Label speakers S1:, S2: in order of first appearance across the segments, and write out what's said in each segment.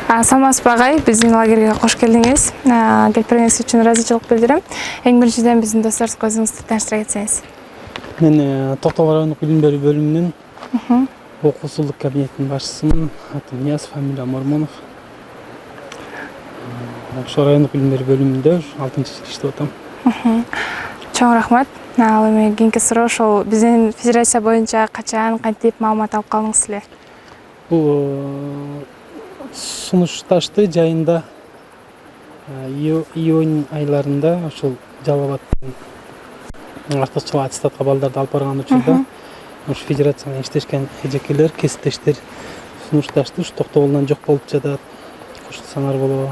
S1: Саламатсызбы агай, биздин лагерге кош келдиңиз. Келип бергениңиз үчүн ыраазычылык билдирем. Эң биринчиден биздин досторубузга өзүңүздү тааныштыра кетсеңиз.
S2: Мен Токтогул райондук билим берүү бөлүмүнүн окуусулук кабинетинин башчысымын. Атым Нияз, фамилиям Ормонов. Ошол райондук билим берүү бөлүмүндө 6-жыл иштеп атам.
S1: Чоң рахмат. Ал эми кийинки суроо ошол биздин федерация боюнча качан, кантип маалымат алып калдыңыз эле?
S2: Бул сунушташты жайында июнь айларында ошол Жалал Абадтын артыкчыл аттестатка балдарды алып барган учурда ошо федерация менен иштешкен эжекелер, кесиптештер сунушташты. Ушу Токтогулдан жок болуп жатат, кошулсаңар болобу,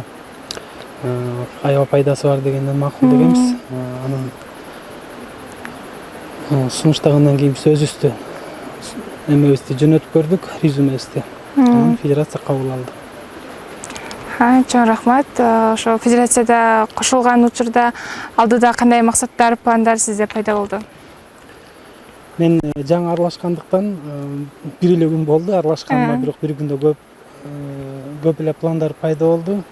S2: аябай пайдасы бар дегенден макул дегенбиз. Анан сунуштагандан кийин биз өзүбүздү эмебизди жөнөтүп көрдүк, резюмебизди. Анан федерация кабыл алды.
S1: Чоң рахмат. Ошо федерацияда кошулган учурда алдыда кандай максаттар, пландар сизде пайда болду?
S2: Мен жаңы аралашкандыктан бир эле күн болду аралашканыма, бирок бир күндө көп эле пландар пайда болду.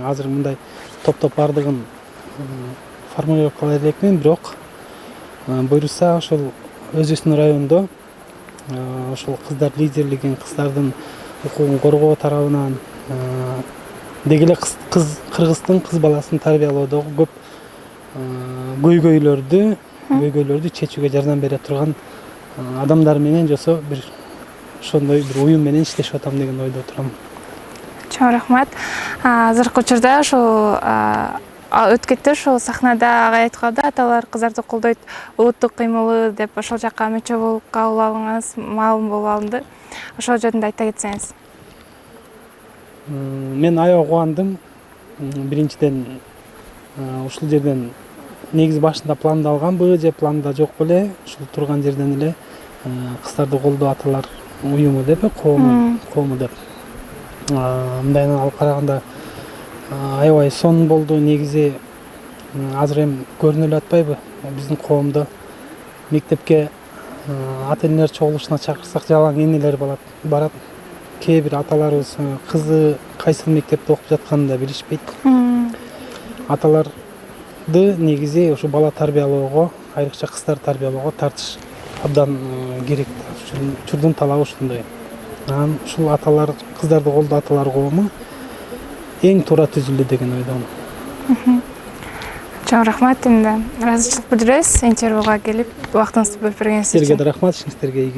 S2: Азыр мындай топтоп бардыгын формулировкалай элекмин, бирок буюрса ошол өзүбүздүн райондо ошол кыздар лидерлигин, кыздардын укугун коргоо тарабынан деги эле кыргыздын кыз баласын тарбиялоодогу көп көйгөйлөрдү чечүүгө жардам бере турган адамдар менен жосо бир ошондой бир уюм менен иштешип атам деген ойдо турам.
S1: Чоң рахмат. Азыркы учурда ошол өтүп кетти, ошол сахнада агай айтканда аталар кыздарды колдойт, улуттук кыймылы деп ошол жакка мөчө болуп кабыл алыңыз, маалым болуп алынды. Ошол жөнүндө айта кетсеңиз.
S2: Мен аябай кубандым. Биринчиден ушул жерден негизи башында пландалганбы же планда жок беле, ушул турган жерден эле кыздарды колдоо аталар уюму деп, коому деп. Мындайынан алып караганда аябай сонун болду. Негизи азыр эми көрүнүп эле атпайбы, биздин коомдо мектепке ата энелер чогулушуна чакырсак жалаң энелер барат. Кээ бир аталарыбыз кызы кайсыл мектепте окуп жатканын да билишпейт. Аталарды негизи ошо бала тарбиялоого, айрыкча кыздар тарбиялоого тартыш абдан керек. Учурдун талабы ушундай. Анан ушул аталар, кыздарды колдоо аталар коому эң туура түзүлдү деген ойдомун.
S1: Чоң рахмат. Эми ыраазычылык билдиребиз интервьюга келип убактыңызды бөлүп бергениңиз үчүн.
S2: Силерге да рахмат, ишиңиздерге ийгилик.